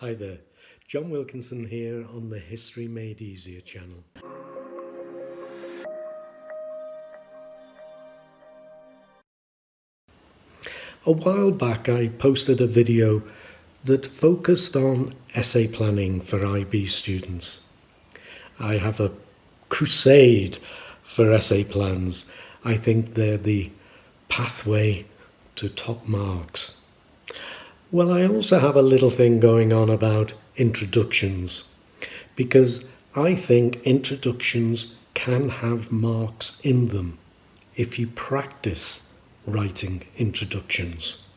Hi there, John Wilkinson here on the History Made Easier channel. A while back I posted a video that focused on essay planning for IB students. I have a crusade for essay plans. I think they're the pathway to top marks. Well, I also have a little thing going on about introductions, because I think introductions can have marks in them if you practice writing introductions.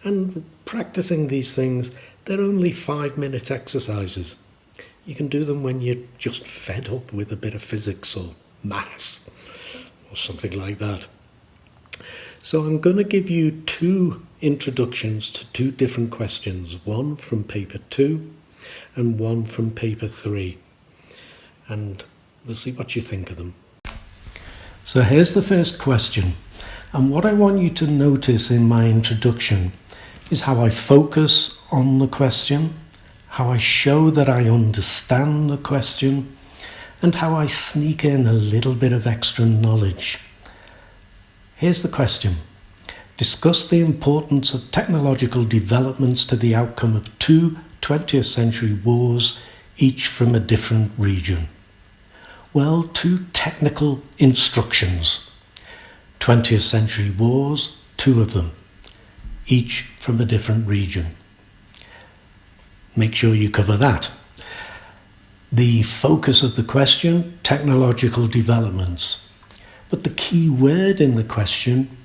And practicing these things, they're only 5-minute exercises. You can do them when you're just fed up with a bit of physics or maths or something like that. So I'm going to give you 2 introductions to 2 different questions, one from paper 2 and one from paper 3. And we'll see what you think of them. So here's the first question. And what I want you to notice in my introduction is how I focus on the question, how I show that I understand the question, and how I sneak in a little bit of extra knowledge. Here's the question. Discuss the importance of technological developments to the outcome of 2 20th century wars, each from a different region. Well, 2 technical instructions. 20th century wars, 2 of them, each from a different region. Make sure you cover that. The focus of the question, technological developments. But the key word in the question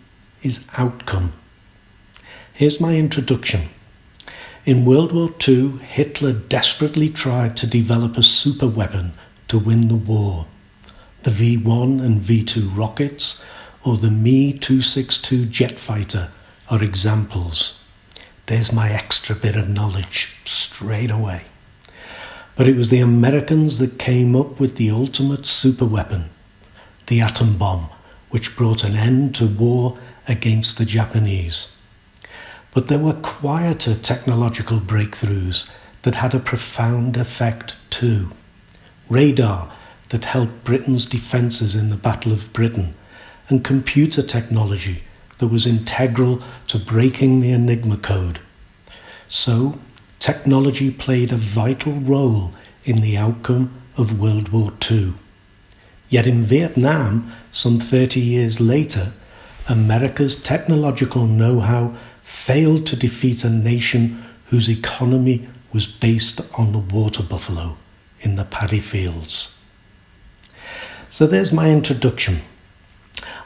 is outcome. Here's my introduction. In World War II, Hitler desperately tried to develop a superweapon to win the war. The V-1 and V-2 rockets or the Me-262 jet fighter are examples. There's my extra bit of knowledge straight away. But it was the Americans that came up with the ultimate superweapon, the atom bomb, which brought an end to war against the Japanese. But there were quieter technological breakthroughs that had a profound effect too. Radar that helped Britain's defences in the Battle of Britain, and computer technology that was integral to breaking the Enigma code. So, technology played a vital role in the outcome of World War II. Yet in Vietnam, some 30 years later, America's technological know-how failed to defeat a nation whose economy was based on the water buffalo in the paddy fields. So there's my introduction.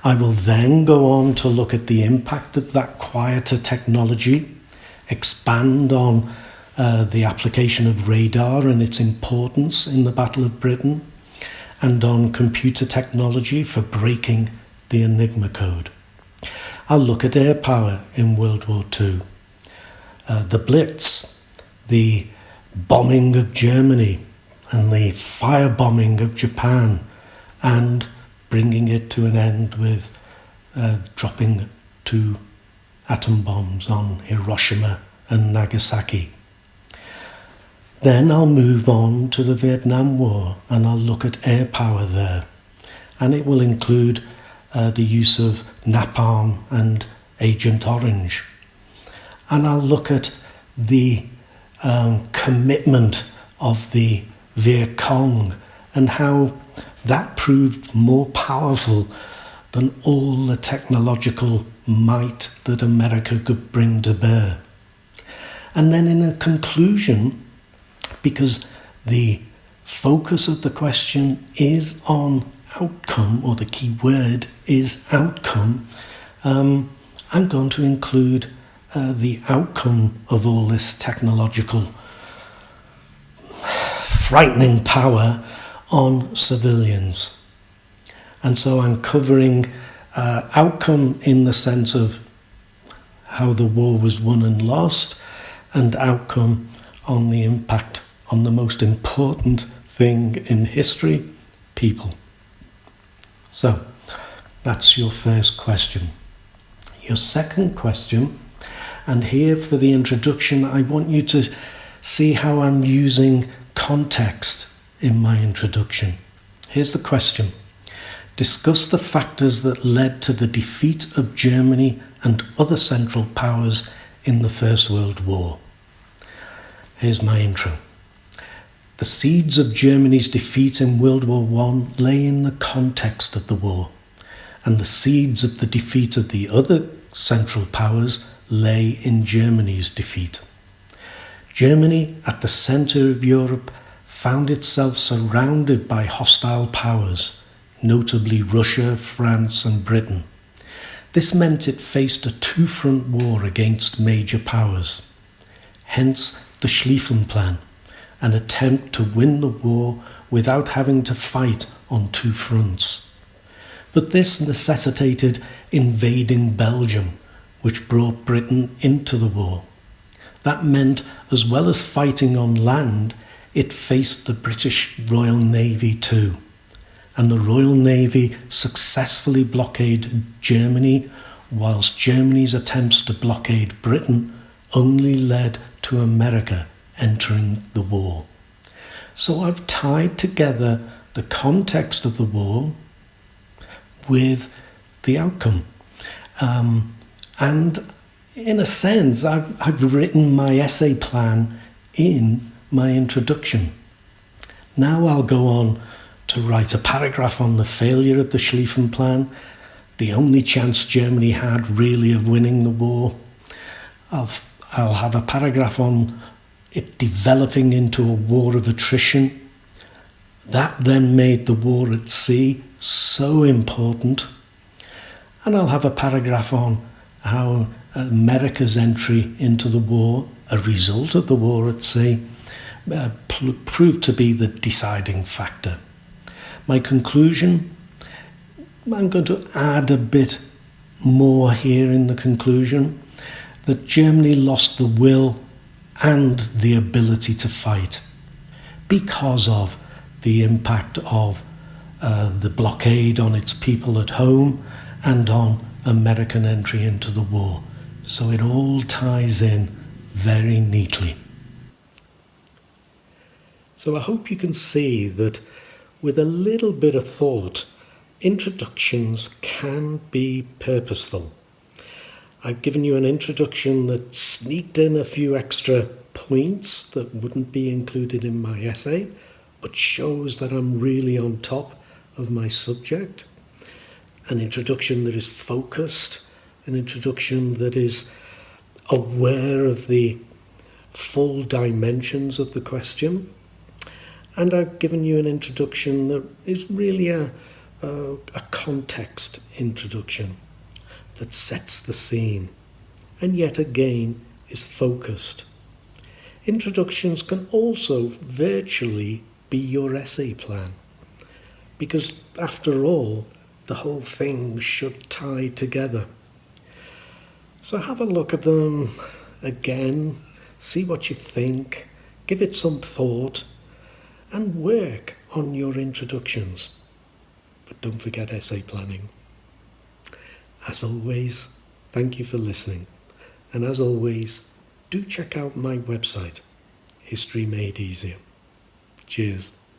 I will then go on to look at the impact of that quieter technology, expand on the application of radar and its importance in the Battle of Britain, and on computer technology for breaking the Enigma code. I'll look at air power in World War II, the Blitz, the bombing of Germany, and the firebombing of Japan, and bringing it to an end with dropping 2 atom bombs on Hiroshima and Nagasaki. Then I'll move on to the Vietnam War and I'll look at air power there. And it will include the use of napalm and Agent Orange. And I'll look at the commitment of the Viet Cong and how that proved more powerful than all the technological might that America could bring to bear. And then in a conclusion, because the focus of the question is on outcome, or the key word is outcome, I'm going to include the outcome of all this technological frightening power on civilians. And so I'm covering outcome in the sense of how the war was won and lost, and outcome on the impact on the most important thing in history, people. So that's your first question. Your second question, and here for the introduction I want you to see how I'm using context in my introduction. Here's the question. Discuss the factors that led to the defeat of Germany and other Central Powers in the First World War. Here's my intro. The seeds of Germany's defeat in World War I lay in the context of the war, and the seeds of the defeat of the other Central Powers lay in Germany's defeat. Germany, at the centre of Europe, found itself surrounded by hostile powers, notably Russia, France and Britain. This meant it faced a two-front war against major powers. Hence the Schlieffen Plan, an attempt to win the war without having to fight on two fronts. But this necessitated invading Belgium, which brought Britain into the war. That meant, as well as fighting on land, it faced the British Royal Navy too. And the Royal Navy successfully blockaded Germany, whilst Germany's attempts to blockade Britain only led to America entering the war. So I've tied together the context of the war with the outcome. And in a sense, I've written my essay plan in my introduction. Now I'll go on to write a paragraph on the failure of the Schlieffen Plan, the only chance Germany had really of winning the war. I'll have a paragraph on it developing into a war of attrition. That then made the war at sea so important. And I'll have a paragraph on how America's entry into the war, a result of the war at sea, proved to be the deciding factor. My conclusion, I'm going to add a bit more here in the conclusion, that Germany lost the will and the ability to fight because of the impact of the blockade on its people at home and on American entry into the war. So it all ties in very neatly. So I hope you can see that with a little bit of thought, introductions can be purposeful. I've given you an introduction that sneaked in a few extra points that wouldn't be included in my essay, but shows that I'm really on top of my subject. An introduction that is focused, an introduction that is aware of the full dimensions of the question. And I've given you an introduction that is really a context introduction that sets the scene and yet again is focused. Introductions can also virtually be your essay plan, because after all, the whole thing should tie together. So have a look at them again, see what you think, give it some thought, and work on your introductions. But don't forget essay planning. As always, thank you for listening. And as always, do check out my website, History Made Easier. Cheers.